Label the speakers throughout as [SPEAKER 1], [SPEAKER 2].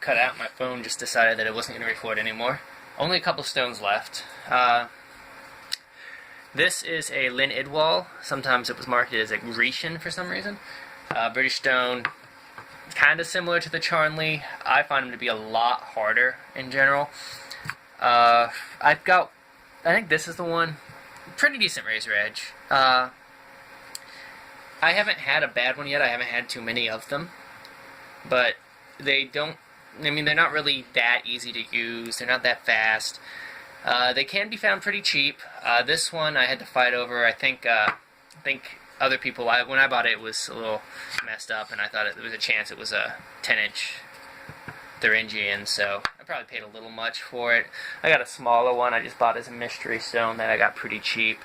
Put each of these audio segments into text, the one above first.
[SPEAKER 1] cut out. My phone just decided that it wasn't going to record anymore. Only a couple stones left. This is a Lynn Idwal. Sometimes it was marketed as a Grecian for some reason. British stone, kind of similar to the Charnley. I find them to be a lot harder in general. I think this is the one. Pretty decent razor edge. I haven't had a bad one yet. I haven't had too many of them. But they're not really that easy to use. They're not that fast. They can be found pretty cheap. This one I had to fight over. I think other people, when I bought it, it was a little messed up, and I thought there was a chance it was a 10-inch Thuringian, so I probably paid a little much for it. I got a smaller one I just bought as a mystery stone that I got pretty cheap.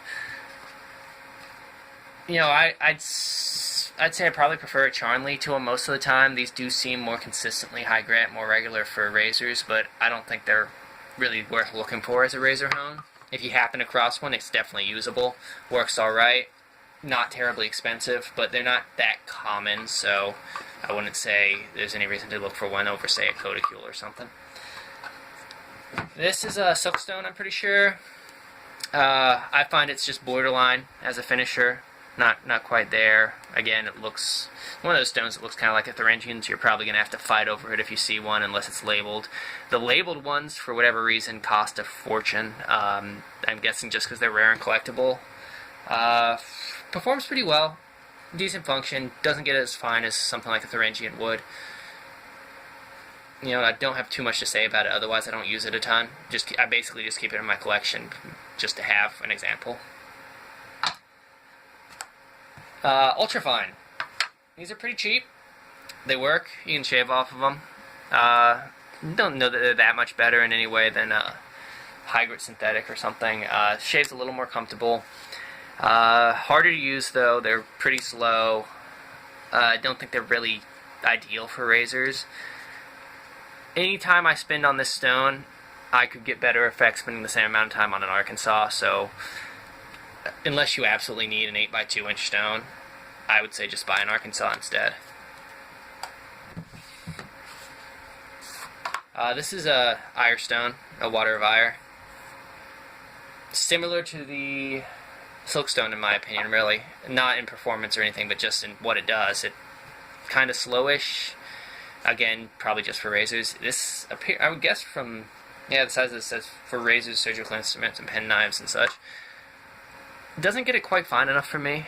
[SPEAKER 1] You know, I'd say I probably prefer a Charnley to them most of the time. These do seem more consistently high grit, more regular for razors, but I don't think they're really worth looking for as a razor hone. If you happen across one, it's definitely usable. Works alright. Not terribly expensive, but they're not that common, so I wouldn't say there's any reason to look for one over, say, a Codicule or something. This is a silkstone, I'm pretty sure. I find it's just borderline as a finisher. Not quite there. Again, it looks one of those stones that looks kind of like a Thuringian, so you're probably going to have to fight over it if you see one, unless it's labeled. The labeled ones, for whatever reason, cost a fortune. I'm guessing just because they're rare and collectible. Performs pretty well. Decent function. Doesn't get as fine as something like a Thuringian would. You know, I don't have too much to say about it, otherwise I don't use it a ton. I basically just keep it in my collection just to have an example. Ultrafine. These are pretty cheap. They work. You can shave off of them. Don't know that they're that much better in any way than high grit synthetic or something. Shave's a little more comfortable. Harder to use though. They're pretty slow. I don't think they're really ideal for razors. Anytime I spend on this stone, I could get better effects spending the same amount of time on an Arkansas, so unless you absolutely need an 8x2 inch stone, I would say just buy an Arkansas instead. This is a Ire stone, a water of Ire. Similar to the silkstone in my opinion, really. Not in performance or anything, but just in what it does. It kind of slowish. Again, probably just for razors. This, I would guess from, the size of this says for razors, surgical instruments, and pen knives and such. Doesn't get it quite fine enough for me.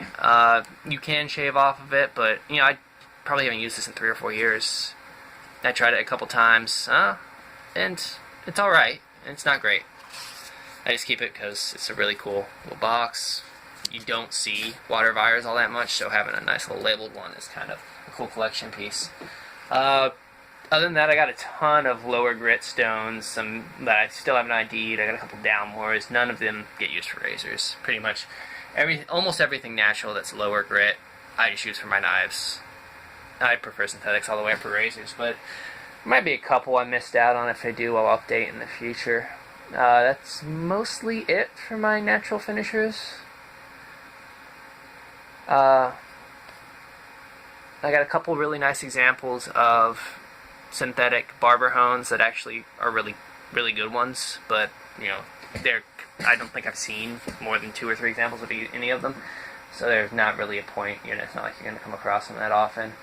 [SPEAKER 1] You can shave off of it, but I probably haven't used this in 3 or 4 years. I tried it a couple times, and it's alright. It's not great. I just keep it because it's a really cool little box. You don't see water vires all that much, so having a nice little labeled one is kind of a cool collection piece. Other than that, I got a ton of lower grit stones, some that I still haven't ID'd. I got a couple downmores. None of them get used for razors. Pretty much almost everything natural that's lower grit, I just use for my knives. I prefer synthetics all the way up for razors, but there might be a couple I missed out on. If I do, I'll update in the future. That's mostly it for my natural finishers. I got a couple really nice examples of synthetic barber hones that actually are really, really good ones, but I don't think I've seen more than 2 or 3 examples of any of them, so there's not really a point. It's not like you're going to come across them that often.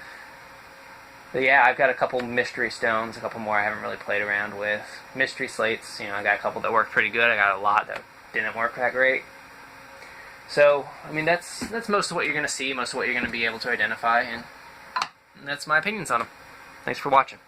[SPEAKER 1] But yeah, I've got a couple mystery stones, a couple more I haven't really played around with. Mystery slates, I got a couple that worked pretty good. I got a lot that didn't work that great. So, that's most of what you're going to see, most of what you're going to be able to identify, and that's my opinions on them. Thanks for watching.